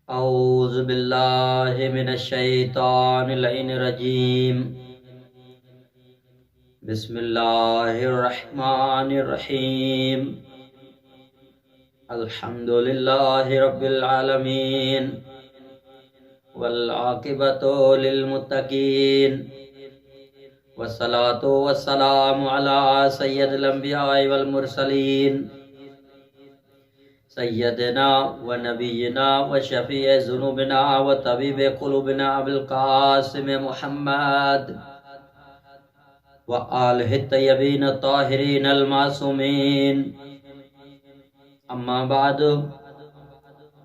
اعوذ باللہ من الشیطان اللعین الرجیم بسم اللہ الرحمن الرحیم الحمد للہ رب العالمین والعاقبۃ للمتقین والصلاة والسلام علی سید الانبیاء والمرسلین سیدنا و نبینا و شفیع ذنوبنا و طبیب قلوبنا ابوالقاسم محمد و آلہ الطیبین الطاہرین المعصومین اما بعد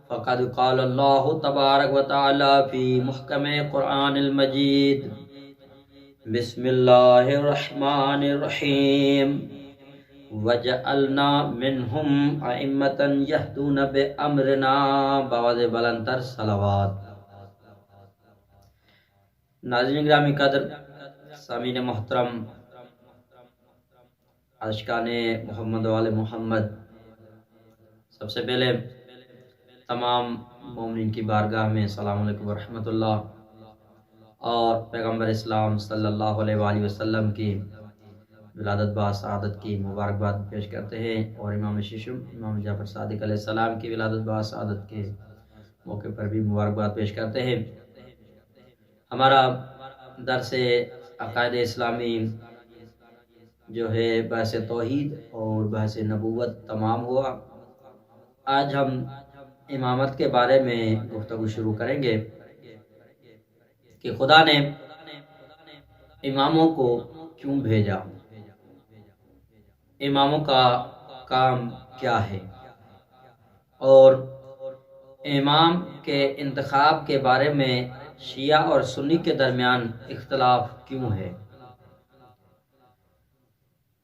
فقد قال اللہ تبارک و تعالی فی محکم قرآن المجید بسم اللہ الرحمن الرحیم وَجَعَلْنَا مِنْهُمْ أَئِمَّةً يَهْدُونَ بِأَمْرِنَا بآواز بلندتر صلوات۔ ناظرین گرامی قدر، سامعین محترم، عاشقان محمد و آل محمد، سب سے پہلے تمام مومنین کی بارگاہ میں السلام علیکم ورحمۃ اللہ اور پیغمبر اسلام صلی اللہ علیہ وآلہ وسلم کی ولادت با سعادت کی مبارکباد پیش کرتے ہیں، اور امام ششم امام جعفر صادق علیہ السلام کی ولادت با سعادت کے موقع پر بھی مبارکباد پیش کرتے ہیں۔ ہمارا درس عقائد اسلامی جو ہے بحث توحید اور بحث نبوت تمام ہوا۔ آج ہم امامت کے بارے میں گفتگو شروع کریں گے کہ خدا نے اماموں کو کیوں بھیجا، اماموں کا کام کیا ہے، اور امام کے انتخاب کے بارے میں شیعہ اور سنی کے درمیان اختلاف کیوں ہے۔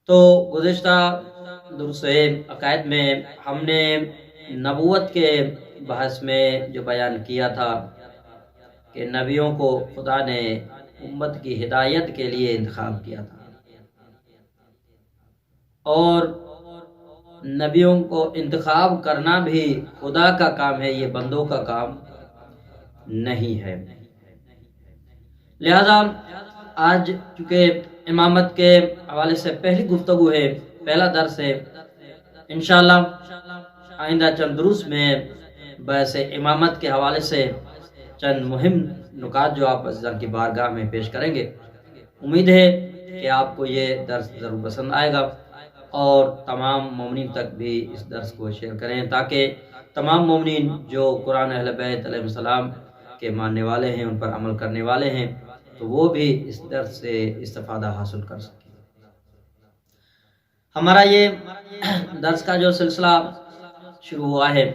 تو گزشتہ درس عقائد میں ہم نے نبوت کے بحث میں جو بیان کیا تھا کہ نبیوں کو خدا نے امت کی ہدایت کے لیے انتخاب کیا تھا، اور نبیوں کو انتخاب کرنا بھی خدا کا کام ہے، یہ بندوں کا کام نہیں ہے۔ لہذا آج چونکہ امامت کے حوالے سے پہلی گفتگو ہے، پہلا درس ہے، انشاءاللہ آئندہ چند دروس میں بحث امامت کے حوالے سے چند مہم نکات جو آپ عزیزان کی بارگاہ میں پیش کریں گے۔ امید ہے کہ آپ کو یہ درس ضرور پسند آئے گا، اور تمام مومنین تک بھی اس درس کو شیئر کریں تاکہ تمام مومنین جو قرآن اہل بیت علیہ السلام کے ماننے والے ہیں، ان پر عمل کرنے والے ہیں، تو وہ بھی اس درس سے استفادہ حاصل کر سکیں۔ ہمارا یہ درس کا جو سلسلہ شروع ہوا ہے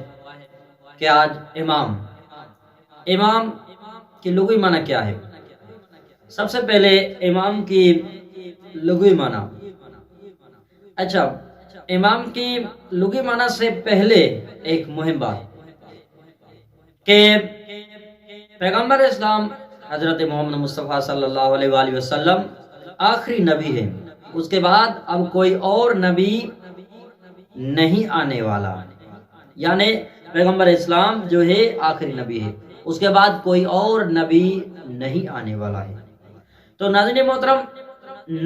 کہ آج امام کی لغوی معنی کیا ہے۔ سب سے پہلے امام کی لغوی معنی، اچھا امام کی لغوی معنی سے پہلے ایک مہم بات کہ پیغمبر اسلام حضرت محمد مصطفیٰ صلی اللہ علیہ وآلہ وسلم آخری نبی ہے، اس کے بعد اب کوئی اور نبی نہیں آنے والا، یعنی پیغمبر اسلام جو ہے آخری نبی ہے، اس کے بعد کوئی اور نبی نہیں آنے والا ہے۔ تو ناظرین محترم،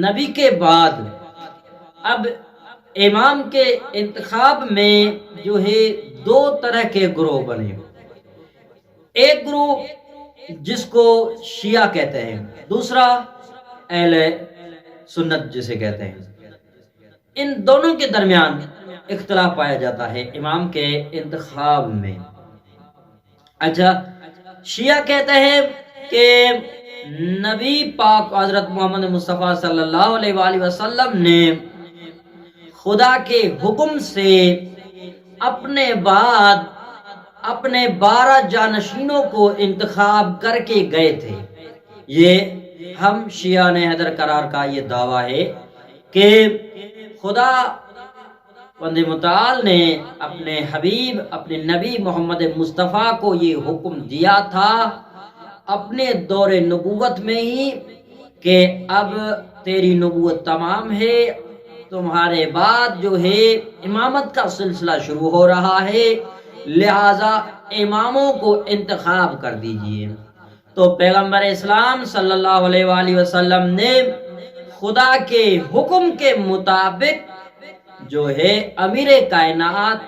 نبی کے بعد اب امام کے انتخاب میں جو ہے دو طرح کے گروہ بنے، ایک گروہ جس کو شیعہ کہتے ہیں، دوسرا اہل سنت جسے کہتے ہیں۔ ان دونوں کے درمیان اختلاف پایا جاتا ہے امام کے انتخاب میں۔ اچھا، شیعہ کہتے ہیں کہ نبی پاک حضرت محمد مصطفیٰ صلی اللہ علیہ وآلہ وسلم نے خدا کے حکم سے اپنے بعد اپنے 12 جانشینوں کو انتخاب کر کے گئے تھے۔ یہ ہم شیعہ نے حیدر قرار کا یہ دعویٰ ہے کہ خدا بند متعال نے اپنے حبیب اپنے نبی محمد مصطفیٰ کو یہ حکم دیا تھا اپنے دور نبوت میں ہی کہ اب تیری نبوت تمام ہے، تمہارے بعد جو ہے امامت کا سلسلہ شروع ہو رہا ہے، لہذا اماموں کو انتخاب کر دیجئے۔ تو پیغمبر اسلام صلی اللہ علیہ وآلہ وسلم نے خدا کے حکم کے مطابق جو ہے امیر کائنات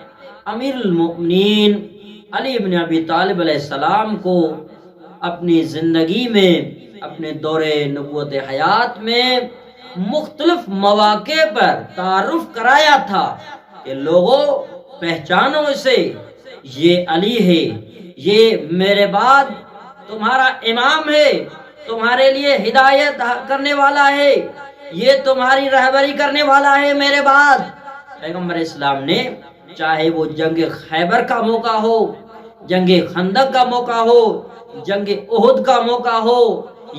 امیر المؤمنین علی بن ابی طالب علیہ السلام کو اپنی زندگی میں اپنے دور نبوت حیات میں مختلف مواقع پر تعارف کرایا تھا کہ لوگوں پہچانو اسے، یہ علی ہے، یہ میرے بعد تمہارا امام ہے، تمہارے لیے ہدایت کرنے والا ہے، یہ تمہاری رہبری کرنے والا ہے میرے بعد۔ پیغمبر اسلام نے چاہے وہ جنگ خیبر کا موقع ہو، جنگ خندق کا موقع ہو، جنگ احد کا موقع ہو،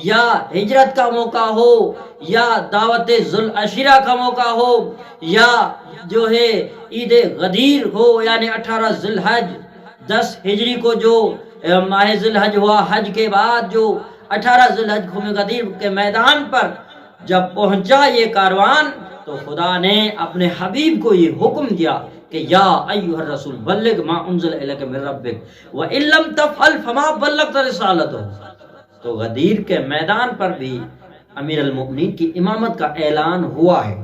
یا ہجرت کا موقع ہو، یا دعوت ذوالعشیرہ کا موقع ہو، یا جو ہے عید غدیر ہو یعنی 18 ذی الحج 10 ہجری کو جو ماہ ذی الحج ہوا، حج کے بعد جو 18 ذی الحج خون غدیر کے میدان پر جب پہنچا یہ کاروان، تو خدا نے اپنے حبیب کو یہ حکم دیا کہ یا ایھا الرسول بلغ ما انزل الیک من ربک وان لم تفعل فما بلغت رسالتہ۔ تو غدیر کے میدان پر بھی امیر المؤمنین کی امامت کا اعلان ہوا ہے۔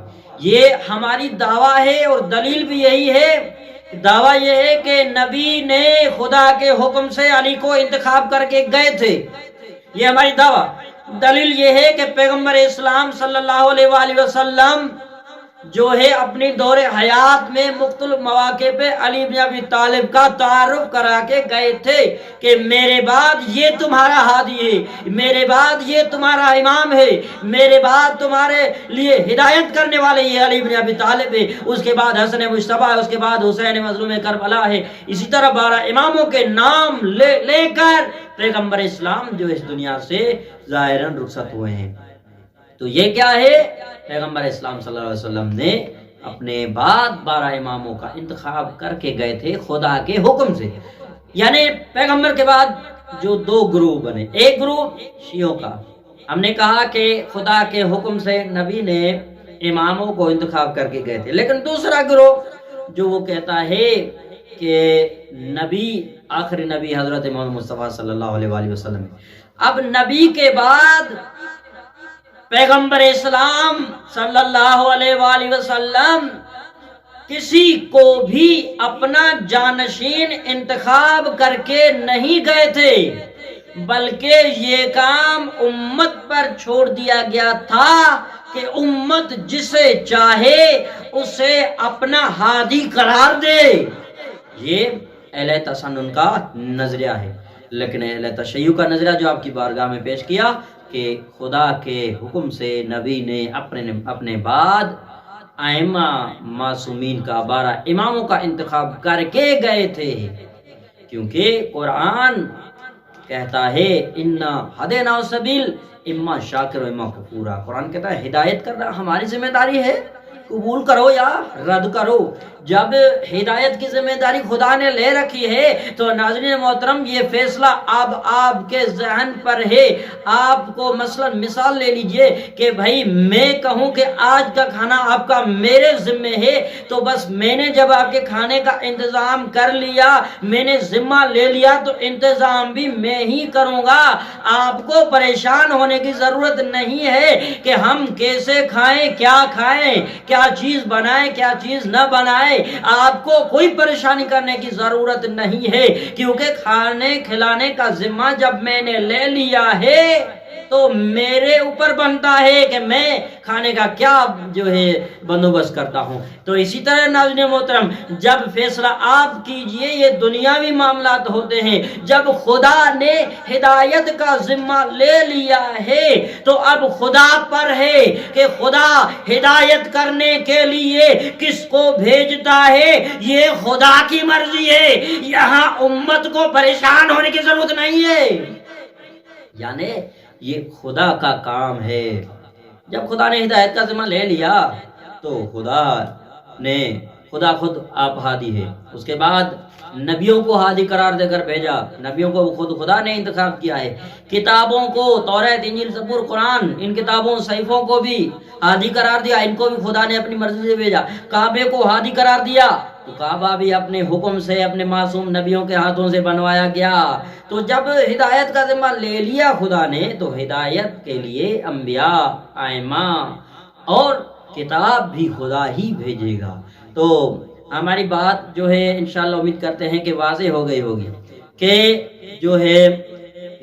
یہ ہماری دعویٰ ہے اور دلیل بھی یہی ہے۔ دعویٰ یہ ہے کہ نبی نے خدا کے حکم سے علی کو انتخاب کر کے گئے تھے، یہ ہماری دعویٰ۔ دلیل یہ ہے کہ پیغمبر اسلام صلی اللہ علیہ وآلہ وسلم جو ہے اپنی دور حیات میں مختلف مواقع پہ علی بن ابی طالب کا تعارف کرا کے گئے تھے کہ میرے بعد یہ تمہارا ہادی ہے، میرے بعد یہ تمہارا امام ہے، میرے بعد تمہارے لیے ہدایت کرنے والے یہ علی بن ابی طالب ہے، اس کے بعد حسن مجتبیٰ ہے، اس کے بعد حسین مظلوم کربلا ہے۔ اسی طرح 12 اماموں کے نام لے کر پیغمبر اسلام جو اس دنیا سے ظاہراً رخصت ہوئے ہیں۔ تو یہ کیا ہے؟ پیغمبر اسلام صلی اللہ علیہ وسلم نے اپنے بعد 12 اماموں کا انتخاب کر کے گئے تھے خدا کے حکم سے۔ یعنی پیغمبر کے بعد جو 2 گروہ بنے، ایک گروہ شیعوں کا، ہم نے کہا کہ خدا کے حکم سے نبی نے اماموں کو انتخاب کر کے گئے تھے، لیکن دوسرا گروہ جو وہ کہتا ہے کہ نبی آخری نبی حضرت محمد مصطفیٰ صلی اللہ علیہ وآلہ وسلم، اب نبی کے بعد پیغمبر اسلام صلی اللہ علیہ وآلہ وسلم کسی کو بھی اپنا جانشین انتخاب کر کے نہیں گئے تھے، بلکہ یہ کام امت پر چھوڑ دیا گیا تھا کہ امت جسے چاہے اسے اپنا ہادی قرار دے۔ یہ اہل تسنن کا نظریہ ہے، لیکن اہل تشیع کا نظریہ جو آپ کی بارگاہ میں پیش کیا کہ خدا کے حکم سے نبی نے اپنے بعد ائمہ معصومین کا 12 اماموں کا انتخاب کر کے گئے تھے، کیونکہ قرآن کہتا ہے انا ہدینا السبیل اما شاکر و اما کفورا۔ قرآن کہتا ہے ہدایت کرنا ہماری ذمہ داری ہے، قبول کرو یا رد کرو۔ جب ہدایت کی ذمہ داری خدا نے لے رکھی ہے تو ناظرین محترم یہ فیصلہ اب آپ کے ذہن پر ہے۔ آپ کو مثلا مثال لے لیجئے کہ بھائی میں کہوں کہ آج کا کھانا آپ کا میرے ذمہ ہے، تو بس میں نے جب آپ کے کھانے کا انتظام کر لیا، میں نے ذمہ لے لیا، تو انتظام بھی میں ہی کروں گا۔ آپ کو پریشان ہونے کی ضرورت نہیں ہے کہ ہم کیسے کھائیں، کیا چیز بنائیں، کیا چیز نہ بنائیں۔ آپ کو کوئی پریشانی کرنے کی ضرورت نہیں ہے، کیونکہ کھانے کھلانے کا ذمہ جب میں نے لے لیا ہے تو میرے اوپر بنتا ہے کہ میں کھانے کا کیا جو ہے بندوبست کرتا ہوں۔ تو اسی طرح ناظرین محترم جب فیصلہ آپ کیجئے، یہ دنیاوی معاملات ہوتے ہیں، جب خدا نے ہدایت کا ذمہ لے لیا ہے تو اب خدا پر ہے کہ خدا ہدایت کرنے کے لیے کس کو بھیجتا ہے، یہ خدا کی مرضی ہے، یہاں امت کو پریشان ہونے کی ضرورت نہیں ہے۔ یعنی یہ خدا کا کام ہے۔ جب خدا نے ہدایت کا ذمہ لے لیا تو خدا خود آپ ہادی ہے۔ اس کے بعد نبیوں کو ہادی قرار دے کر بھیجا، نبیوں کو خود خدا نے انتخاب کیا ہے۔ کتابوں کو توریت، انجیل، زبور، قرآن، ان کتابوں صحیفوں کو بھی ہادی قرار دیا، ان کو بھی خدا نے اپنی مرضی سے بھیجا۔ کعبے کو ہادی قرار دیا، تو کعبہ بھی اپنے حکم سے اپنے معصوم نبیوں کے ہاتھوں سے بنوایا گیا. تو جب ہدایت کا ذمہ لے لیا خدا نے تو ہدایت کے لیے انبیاء، ائمہ اور کتاب بھی خدا ہی بھیجے گا. تو ہماری بات جو ہے انشاءاللہ امید کرتے ہیں کہ واضح ہو گئی ہوگی کہ جو ہے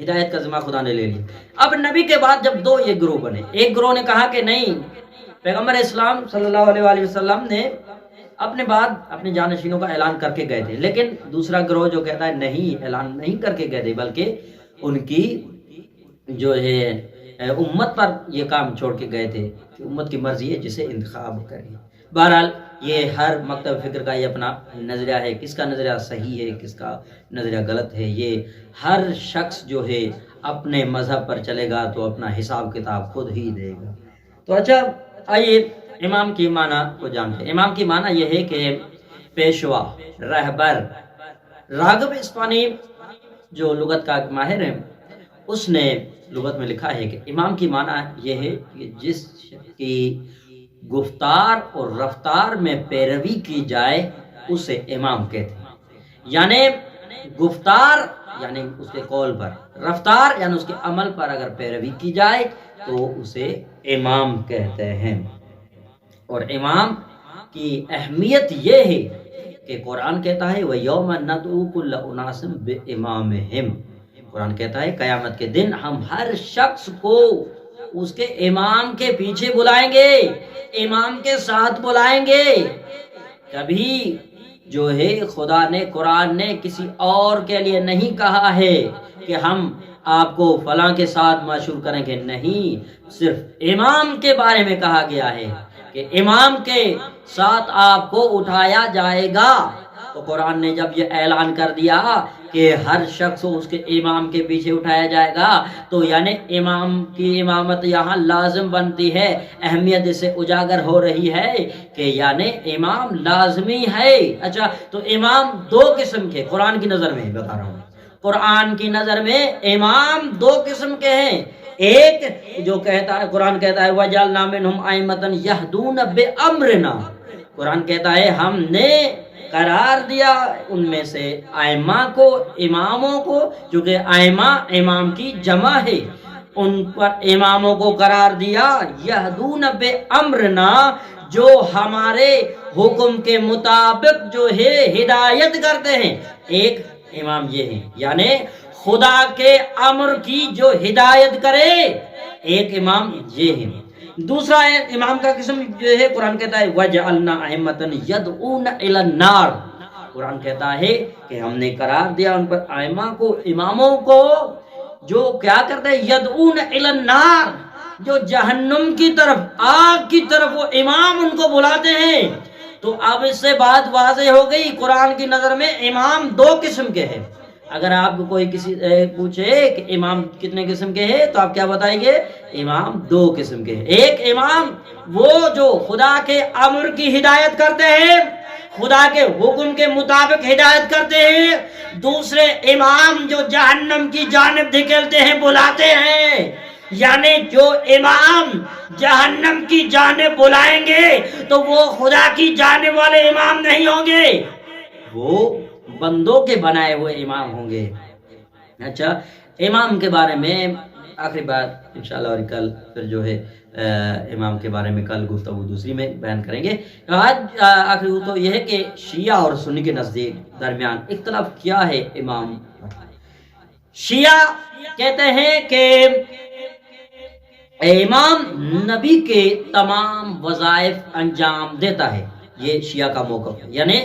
ہدایت کا ذمہ خدا نے لے لیا. اب نبی کے بعد جب دو یہ گروہ بنے، ایک گروہ نے کہا کہ نہیں، پیغمبر اسلام صلی اللہ علیہ وآلہ وسلم نے اپنے بعد اپنے جانشینوں کا اعلان کر کے گئے تھے، لیکن دوسرا گروہ جو کہتا ہے نہیں، اعلان نہیں کر کے گئے تھے بلکہ ان کی جو ہے امت پر یہ کام چھوڑ کے گئے تھے کہ امت کی مرضی ہے جسے انتخاب کریں. بہرحال یہ ہر مکتب فکر کا یہ اپنا نظریہ ہے، کس کا نظریہ صحیح ہے کس کا نظریہ غلط ہے، یہ ہر شخص جو ہے اپنے مذہب پر چلے گا تو اپنا حساب کتاب خود ہی دے گا. تو اچھا آئیے امام کی معنی کو جانتے ہیں. امام کی معنی یہ ہے کہ پیشوا، رہبر. راغب اصفہانی جو لغت کا ماہر ہے اس نے لغت میں لکھا ہے کہ امام کی معنی یہ ہے کہ جس کی گفتار اور رفتار میں پیروی کی جائے اسے امام کہتے ہیں. یعنی گفتار یعنی اس کے قول پر، رفتار یعنی اس کے عمل پر اگر پیروی کی جائے تو اسے امام کہتے ہیں. اور امام کی اہمیت یہ ہے کہ قرآن کہتا ہے وَيَوْمَ نَدْعُو كُلَّ أُنَاسٍ بِإِمَامِهِمْ. قرآن کہتا ہے قیامت کے دن ہم ہر شخص کو اس کے امام کے پیچھے بلائیں گے، امام کے ساتھ بلائیں گے. کبھی جو ہے خدا نے قرآن نے کسی اور کے لیے نہیں کہا ہے کہ ہم آپ کو فلاں کے ساتھ مشہور کریں گے، نہیں، صرف امام کے بارے میں کہا گیا ہے کہ امام کے ساتھ آپ کو اٹھایا جائے گا. تو قرآن نے جب یہ اعلان کر دیا کہ ہر شخص اس کے امام کے پیچھے اٹھایا جائے گا تو یعنی امام کی امامت یہاں لازم بنتی ہے. اہمیت اس سے اجاگر ہو رہی ہے کہ یعنی امام لازمی ہے. اچھا تو امام دو قسم کے قرآن کی نظر میں بتا رہا ہوں، قرآن کی نظر میں امام دو قسم کے ہیں. ایک جو کہتا ہے قرآن کہتا ہے وَجَعَلْنَا مِنْهُمْ أَئِمَّةً يَهْدُونَ بِأَمْرِنَا. قرآن کہتا ہے ہم نے قرار دیا ان میں سے ائمہ کو، اماموں کو، جو کہ ائمہ امام کی جمع ہے، ان پر اماموں کو قرار دیا یہدون بامرنا، جو ہمارے حکم کے مطابق جو ہے ہدایت کرتے ہیں. ایک امام یہ ہے یعنی خدا کے امر کی جو ہدایت کرے، ایک امام یہ ہے. دوسرا امام کا قسم جو ہے قرآن کہتا ہے وَجَعَلْنَا أَئِمَّةً يَدْعُونَ إِلَى النَّارِ. قرآن کہتا ہے کہ ہم نے قرار دیا ان پر ائمہ کو، اماموں کو، جو کیا کرتے ہیں یدعون إِلَى النَّارِ، جو جہنم کی طرف، آگ کی طرف وہ امام ان کو بلاتے ہیں. تو اب اس سے بات واضح ہو گئی قرآن کی نظر میں امام دو قسم کے ہیں. اگر آپ کو کوئی کسی پوچھے کہ امام کتنے قسم کے ہیں تو آپ کیا بتائیں گے؟ امام دو قسم کے ہیں. ایک امام وہ جو خدا کے امر کی ہدایت کرتے ہیں، خدا کے حکم کے مطابق ہدایت کرتے ہیں. دوسرے امام جو جہنم کی جانب دھکیلتے ہیں، بلاتے ہیں. یعنی جو امام جہنم کی جانب بلائیں گے تو وہ خدا کی جانب والے امام نہیں ہوں گے، وہ بندوں کے بنائے ہوئے امام ہوں گے. اچھا امام کے بارے میں آخری بات انشاءاللہ، اور کل پھر جو ہے امام کے بارے میں کل گفتگو دوسری میں بیان کریں گے. آج آخری گفتگو یہ ہے کہ شیعہ اور سنی کے نزدیک درمیان اختلاف کیا ہے امام. شیعہ کہتے ہیں کہ امام نبی کے تمام وظائف انجام دیتا ہے. یہ شیعہ کا موقف ہے. یعنی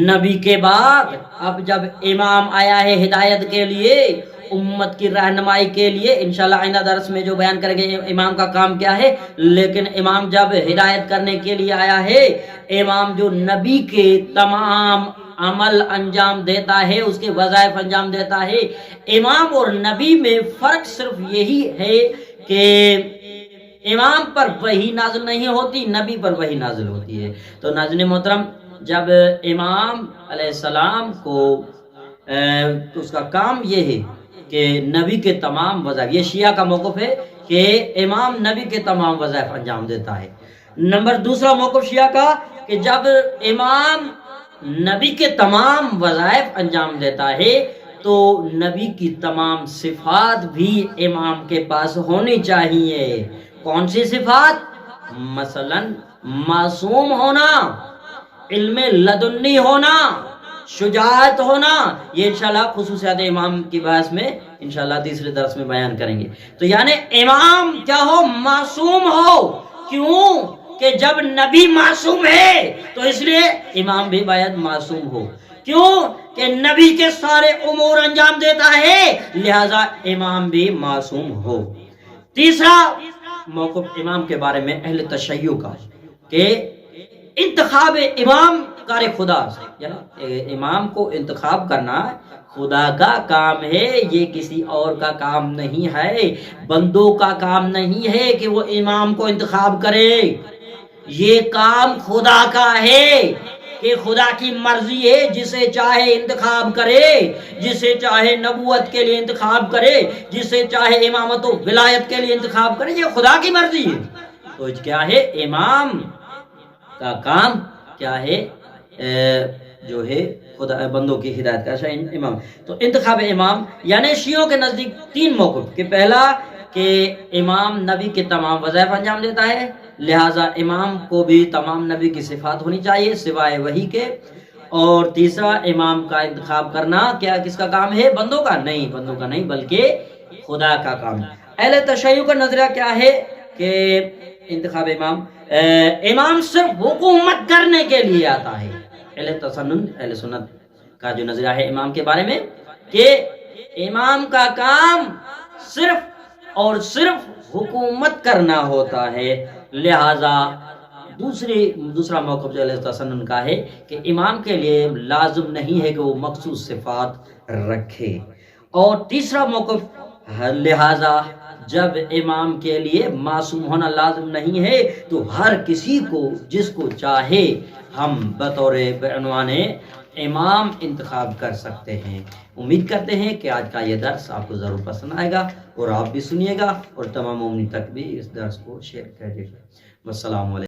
نبی کے بعد اب جب امام آیا ہے ہدایت کے لیے، امت کی رہنمائی کے لیے، انشاءاللہ آئندہ درس میں جو بیان کریں گے امام کا کام کیا ہے، لیکن امام جب ہدایت کرنے کے لیے آیا ہے، امام جو نبی کے تمام عمل انجام دیتا ہے، اس کے وظائف انجام دیتا ہے. امام اور نبی میں فرق صرف یہی ہے کہ امام پر وحی نازل نہیں ہوتی، نبی پر وحی نازل ہوتی ہے. تو ناظرین محترم، جب امام علیہ السلام کو اس کا کام یہ ہے کہ نبی کے تمام وظائف، یہ شیعہ کا موقف ہے کہ امام نبی کے تمام وظائف انجام دیتا ہے. نمبر دوسرا موقف شیعہ کا کہ جب امام نبی کے تمام وظائف انجام دیتا ہے تو نبی کی تمام صفات بھی امام کے پاس ہونی چاہیے. کون سی صفات؟ مثلا معصوم ہونا، علم لدنی ہونا، شجاعت ہونا. یہ انشاءاللہ خصوصیات امام کی بحث میں انشاءاللہ تیسرے درس میں بیان کریں گے. تو یعنی امام کیا ہو؟ معصوم ہو. کیوں کہ جب نبی معصوم ہے تو اس لیے امام بھی باید معصوم ہو. کیوں کہ نبی کے سارے امور انجام دیتا ہے، لہذا امام بھی معصوم ہو. تیسرا موقف امام کے بارے میں اہل تشیع کا کہ انتخاب امام کار خدا سے، یعنی امام کو انتخاب کرنا خدا کا کام ہے، یہ کسی اور کا کام نہیں ہے، بندوں کا کام نہیں ہے کہ وہ امام کو انتخاب کرے. یہ کام خدا کا ہے کہ خدا کی مرضی ہے، جسے چاہے انتخاب کرے، جسے چاہے نبوت کے لیے انتخاب کرے، جسے چاہے امامت و ولایت کے لیے انتخاب کرے. یہ خدا کی مرضی ہے. تو کیا ہے؟ امام کا کام کیا ہے؟ جو ہے خدا بندوں کی ہدایت کا امام. تو انتخاب امام یعنی شیعوں کے نزدیک تین موقف کہ پہلا کہ امام نبی کے تمام وظائف انجام دیتا ہے، لہٰذا امام کو بھی تمام نبی کی صفات ہونی چاہیے سوائے وحی کے. اور تیسرا امام کا انتخاب کرنا کیا کس کا کام ہے؟ بندوں کا نہیں، بندوں کا نہیں بلکہ خدا کا کام. اہل تشیع کا نظریہ کیا ہے کہ انتخاب امام صرف حکومت کرنے کے لیے آتا ہے. اہل تسنن اہل سنت کا جو نظریہ ہے امام کے بارے میں کہ امام کا کام صرف اور صرف حکومت کرنا ہوتا ہے، لہذا دوسرا موقف جو اہل تسنن کا ہے کہ امام کے لیے لازم نہیں ہے کہ وہ مخصوص صفات رکھے. اور تیسرا موقف لہذا جب امام کے لیے معصوم ہونا لازم نہیں ہے تو ہر کسی کو جس کو چاہے ہم بطور بعنوان امام انتخاب کر سکتے ہیں. امید کرتے ہیں کہ آج کا یہ درس آپ کو ضرور پسند آئے گا اور آپ بھی سنیے گا اور تمام مومنین تک بھی اس درس کو شیئر کر دیجیے. والسلام علیکم.